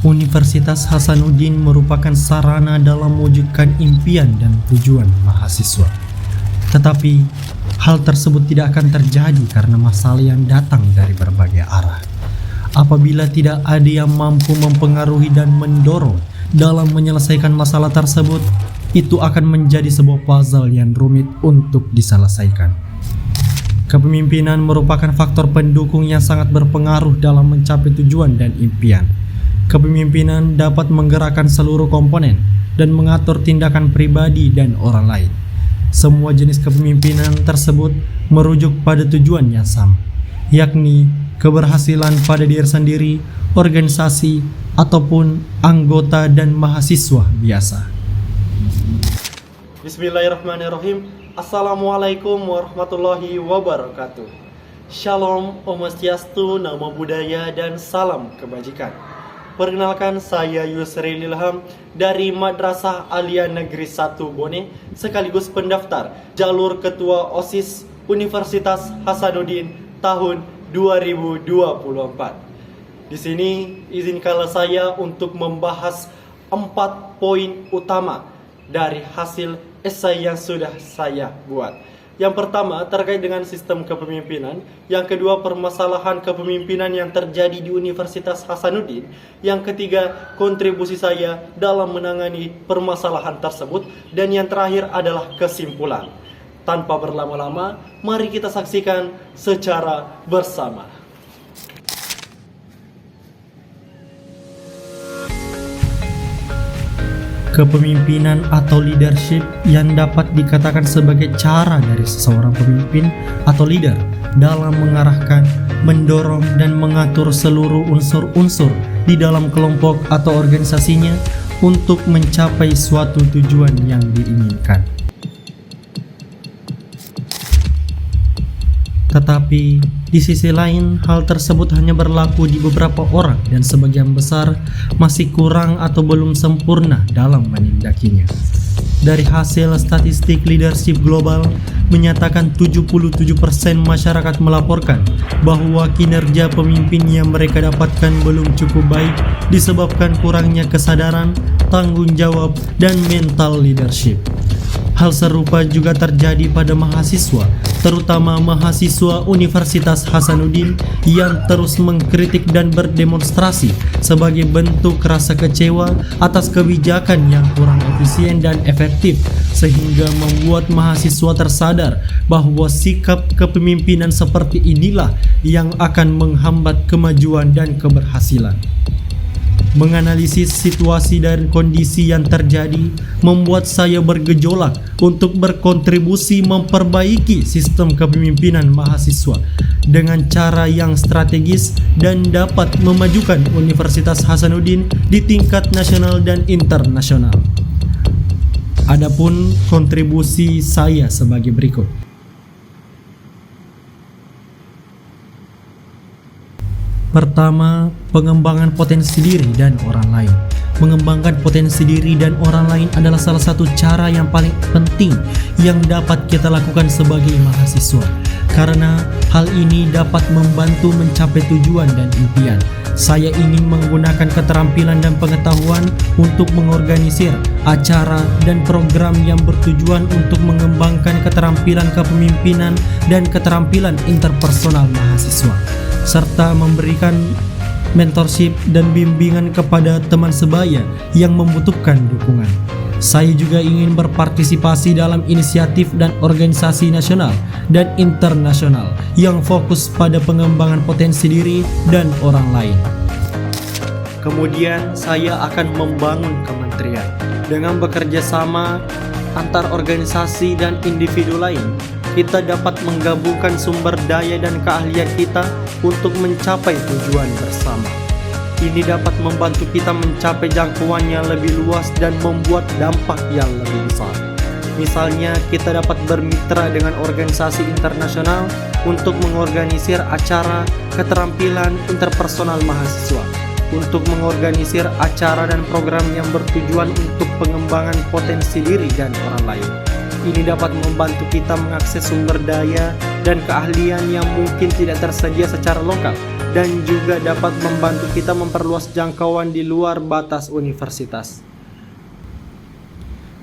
Universitas Hasanuddin merupakan sarana dalam mewujudkan impian dan tujuan mahasiswa. Tetapi, hal tersebut tidak akan terjadi karena masalah yang datang dari berbagai arah. Apabila tidak ada yang mampu mempengaruhi dan mendorong dalam menyelesaikan masalah tersebut, itu akan menjadi sebuah puzzle yang rumit untuk diselesaikan. Kepemimpinan merupakan faktor pendukung yang sangat berpengaruh dalam mencapai tujuan dan impian. Kepemimpinan dapat menggerakkan seluruh komponen dan mengatur tindakan pribadi dan orang lain. Semua jenis kepemimpinan tersebut merujuk pada tujuan yang sama, yakni keberhasilan pada diri sendiri, organisasi, ataupun anggota dan mahasiswa biasa. Bismillahirrahmanirrahim. Assalamualaikum warahmatullahi wabarakatuh. Shalom, Om Swastiastu, Namo Buddhaya, dan salam kebajikan. Perkenalkan, saya Yusri Ilham dari Madrasah Aliyah Negeri 1 Bone, sekaligus pendaftar jalur Ketua OSIS Universitas Hasanuddin tahun 2024. Di sini izinkanlah saya untuk membahas 4 poin utama dari hasil esai yang sudah saya buat. Yang pertama terkait dengan sistem kepemimpinan, yang kedua permasalahan kepemimpinan yang terjadi di Universitas Hasanuddin, yang ketiga kontribusi saya dalam menangani permasalahan tersebut, dan yang terakhir adalah kesimpulan. Tanpa berlama-lama, mari kita saksikan secara bersama. Kepemimpinan atau leadership yang dapat dikatakan sebagai cara dari seseorang pemimpin atau leader dalam mengarahkan, mendorong, dan mengatur seluruh unsur-unsur di dalam kelompok atau organisasinya untuk mencapai suatu tujuan yang diinginkan. Tetapi di sisi lain, hal tersebut hanya berlaku di beberapa orang dan sebagian besar masih kurang atau belum sempurna dalam menindakinya. Dari hasil statistik leadership global menyatakan 77% masyarakat melaporkan bahwa kinerja pemimpin yang mereka dapatkan belum cukup baik disebabkan kurangnya kesadaran, tanggung jawab, dan mental leadership. Hal serupa juga terjadi pada mahasiswa, terutama mahasiswa Universitas Hasanuddin yang terus mengkritik dan berdemonstrasi sebagai bentuk rasa kecewa atas kebijakan yang kurang efisien dan efektif, sehingga membuat mahasiswa tersadar bahwa sikap kepemimpinan seperti inilah yang akan menghambat kemajuan dan keberhasilan. Menganalisis situasi dan kondisi yang terjadi membuat saya bergejolak untuk berkontribusi memperbaiki sistem kepemimpinan mahasiswa dengan cara yang strategis dan dapat memajukan Universitas Hasanuddin di tingkat nasional dan internasional. Adapun kontribusi saya sebagai berikut. Pertama, pengembangan potensi diri dan orang lain. Mengembangkan potensi diri dan orang lain adalah salah satu cara yang paling penting yang dapat kita lakukan sebagai mahasiswa, karena hal ini dapat membantu mencapai tujuan dan impian. Saya ingin menggunakan keterampilan dan pengetahuan untuk mengorganisir acara dan program yang bertujuan untuk mengembangkan keterampilan kepemimpinan dan keterampilan interpersonal mahasiswa, serta memberikan mentorship dan bimbingan kepada teman sebaya yang membutuhkan dukungan. Saya juga ingin berpartisipasi dalam inisiatif dan organisasi nasional dan internasional yang fokus pada pengembangan potensi diri dan orang lain. Kemudian saya akan membangun kementerian dengan bekerja sama antar organisasi dan individu lain. Kita dapat menggabungkan sumber daya dan keahlian kita untuk mencapai tujuan bersama. Ini dapat membantu kita mencapai jangkauan yang lebih luas dan membuat dampak yang lebih besar. Misalnya, kita dapat bermitra dengan organisasi internasional untuk mengorganisir acara keterampilan interpersonal mahasiswa, untuk mengorganisir acara dan program yang bertujuan untuk pengembangan potensi diri dan orang lain. Ini dapat membantu kita mengakses sumber daya dan keahlian yang mungkin tidak tersedia secara lokal dan juga dapat membantu kita memperluas jangkauan di luar batas universitas.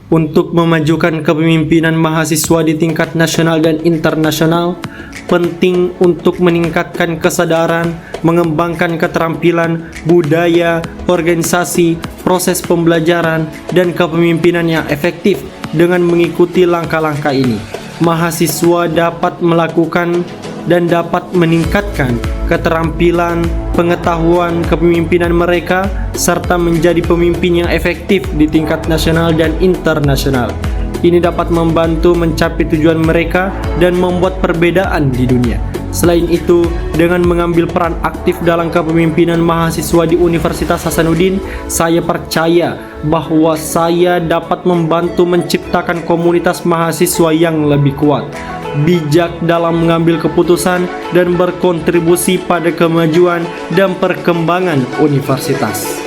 Untuk memajukan kepemimpinan mahasiswa di tingkat nasional dan internasional, penting untuk meningkatkan kesadaran, mengembangkan keterampilan, budaya, organisasi, proses pembelajaran, dan kepemimpinan yang efektif. Dengan mengikuti langkah-langkah ini, mahasiswa dapat melakukan dan dapat meningkatkan keterampilan, pengetahuan kepemimpinan mereka, serta menjadi pemimpin yang efektif di tingkat nasional dan internasional. Ini dapat membantu mencapai tujuan mereka dan membuat perbedaan di dunia. Selain itu, dengan mengambil peran aktif dalam kepemimpinan mahasiswa di Universitas Hasanuddin, saya percaya bahwa saya dapat membantu menciptakan komunitas mahasiswa yang lebih kuat, bijak dalam mengambil keputusan, dan berkontribusi pada kemajuan dan perkembangan universitas.